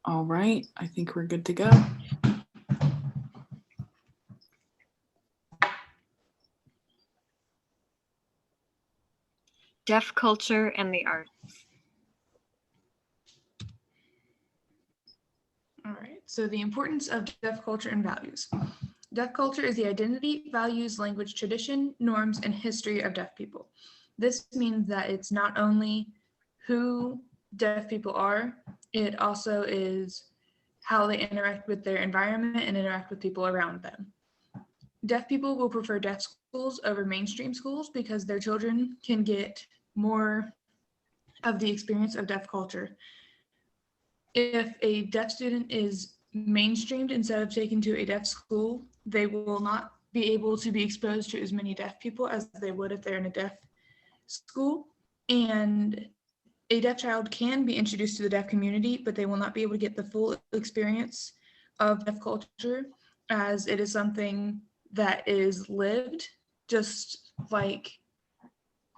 All right, I think we're good to go. Deaf culture and the arts. All right, so the importance of deaf culture and values. Deaf culture is the identity, values, language, tradition, norms, and history of deaf people. This means that it's not only who deaf people are, it also is how they interact with their environment and interact with people around them. Deaf people will prefer deaf schools over mainstream schools because their children can get more of the experience of deaf culture. If a deaf student is mainstreamed instead of taken to a deaf school, they will not be able to be exposed to as many deaf people as they would if they're in a deaf school. And a deaf child can be introduced to the deaf community, but they will not be able to get the full experience of deaf culture, as it is something that is lived, just like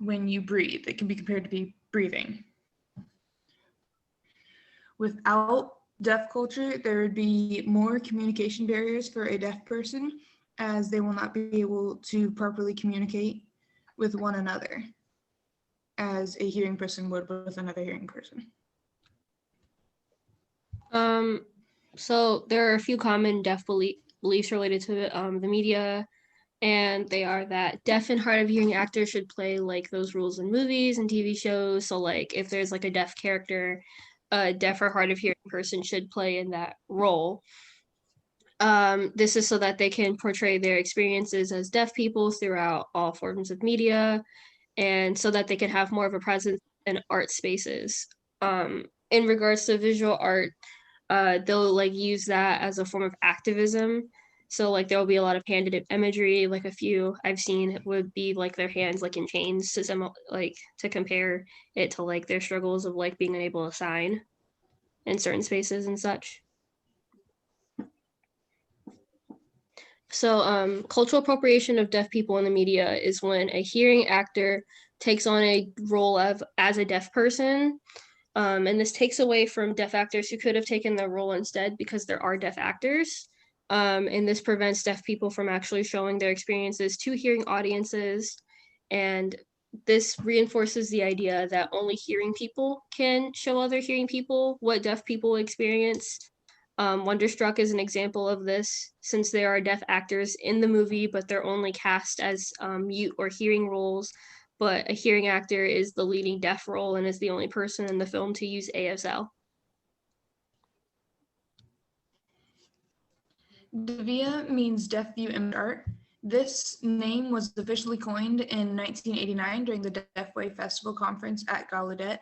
when you breathe. It can be compared to be breathing. Without deaf culture, there would be more communication barriers for a deaf person, as they will not be able to properly communicate with one another as a hearing person would with another hearing person. So there are a few common deaf beliefs related to the media, and they are that deaf and hard of hearing actors should play like those roles in movies and TV shows. So like if there's like a deaf character, a deaf or hard of hearing person should play in that role. This is so that they can portray their experiences as deaf people throughout all forms of media, and so that they can have more of a presence in art spaces. In regards to visual art, they'll like use that as a form of activism. So like there will be a lot of handed imagery. Like a few I've seen would be like their hands like in chains to like to compare it to like their struggles of like being unable to sign in certain spaces and such. So cultural appropriation of deaf people in the media is when a hearing actor takes on a role of as a deaf person. And this takes away from deaf actors who could have taken the role instead, because there are deaf actors. And this prevents deaf people from actually showing their experiences to hearing audiences. And this reinforces the idea that only hearing people can show other hearing people what deaf people experience. Wonderstruck is an example of this, since there are deaf actors in the movie, but they're only cast as mute or hearing roles. But a hearing actor is the leading deaf role and is the only person in the film to use ASL. Devia means Deaf View Image Art. This name was officially coined in 1989 during the Deaf Wave Festival conference at Gallaudet.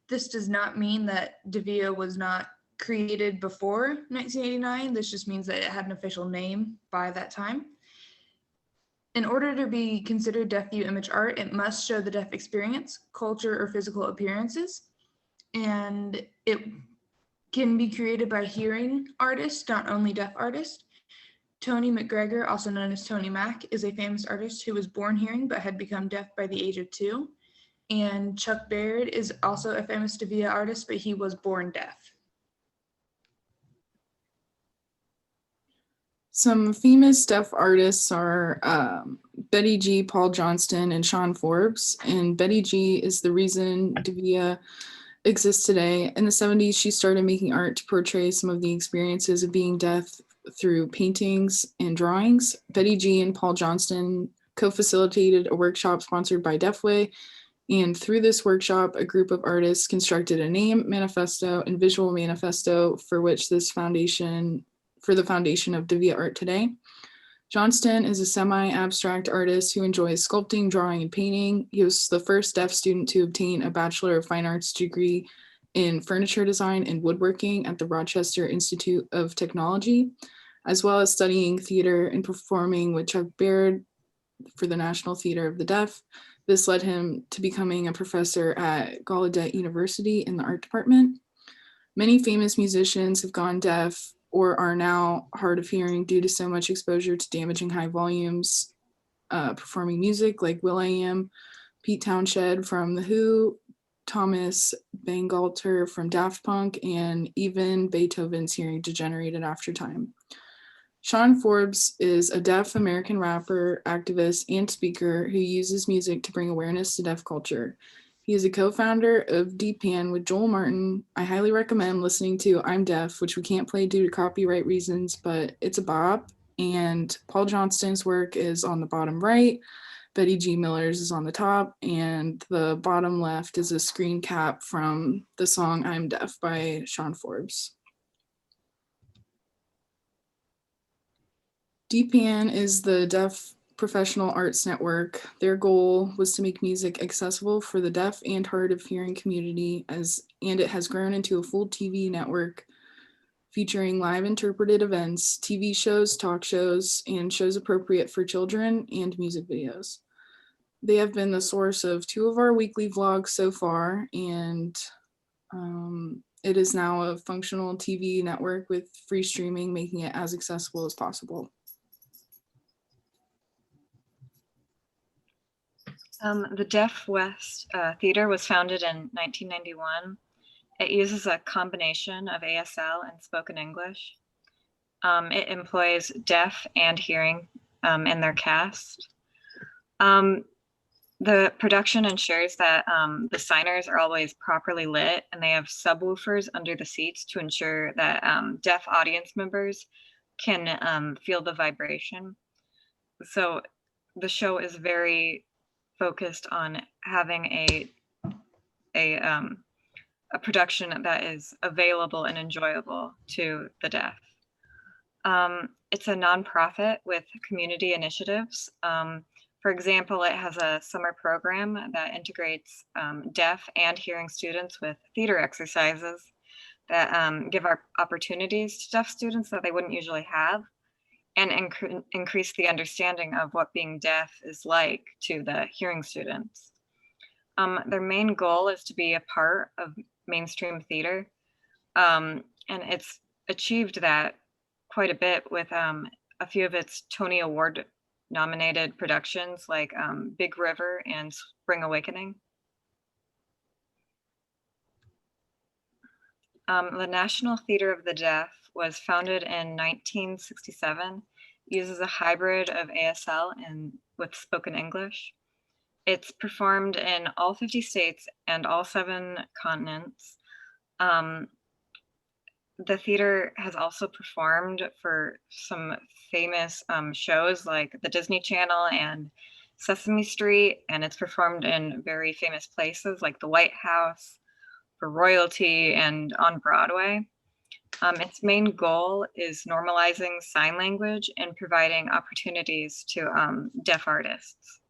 This does not mean that Devia was not created before 1989. This just means that it had an official name by that time. In order to be considered deaf view image art, it must show the deaf experience, culture, or physical appearances. And it can be created by hearing artists, not only deaf artists. Tony McGregor, also known as Tony Mack, is a famous artist who was born hearing but had become deaf by the age of 2. And Chuck Baird is also a famous Devia artist, but he was born deaf. Some famous deaf artists are Betty G, Paul Johnston, and Sean Forbes. And Betty G is the reason Devia exists today. In the 70s, she started making art to portray some of the experiences of being deaf through paintings and drawings. Betty G and Paul Johnston co-facilitated a workshop sponsored by Deafway. And through this workshop, a group of artists constructed a name, manifesto, and visual manifesto for the foundation of Devia art today. Johnston is a semi-abstract artist who enjoys sculpting, drawing, and painting. He was the first deaf student to obtain a Bachelor of Fine Arts degree in furniture design and woodworking at the Rochester Institute of Technology, as well as studying theater and performing with Chuck Baird for the National Theater of the Deaf. This led him to becoming a professor at Gallaudet University in the art department. Many famous musicians have gone deaf or are now hard of hearing due to so much exposure to damaging high volumes performing music, like will.i.am, Pete Townshend from The Who, Thomas Bangalter from Daft Punk, and even Beethoven's hearing degenerated after time. Sean Forbes is a deaf American rapper, activist, and speaker who uses music to bring awareness to deaf culture. He is a co-founder of DPAN with Joel Martin. I highly recommend listening to I'm Deaf, which we can't play due to copyright reasons, but it's a bop. And Paul Johnston's work is on the bottom right. Betty G. Miller's is on the top, and the bottom left is a screen cap from the song I'm Deaf by Sean Forbes. DPAN is the Deaf Professional Arts Network. Their goal was to make music accessible for the deaf and hard of hearing community, and it has grown into a full TV network featuring live interpreted events, TV shows, talk shows, and shows appropriate for children and music videos. They have been the source of 2 of our weekly vlogs so far, and it is now a functional TV network with free streaming, making it as accessible as possible. The Deaf West Theater was founded in 1991. It uses a combination of ASL and spoken English. It employs deaf and hearing in their cast. The production ensures that the signers are always properly lit, and they have subwoofers under the seats to ensure that deaf audience members can feel the vibration. So the show is very focused on having a production that is available and enjoyable to the deaf. It's a nonprofit with community initiatives. For example, it has a summer program that integrates deaf and hearing students with theater exercises that give our opportunities to deaf students that they wouldn't usually have, and increase the understanding of what being deaf is like to the hearing students. Their main goal is to be a part of mainstream theater, and it's achieved that quite a bit with a few of its Tony Award nominated productions like Big River and Spring Awakening. The National Theater of the Deaf was founded in 1967, uses a hybrid of ASL and with spoken English. It's performed in all 50 states and all 7 continents. The theater has also performed for some famous shows like the Disney Channel and Sesame Street, and it's performed in very famous places like the White House, for royalty, and on Broadway. Its main goal is normalizing sign language and providing opportunities to deaf artists.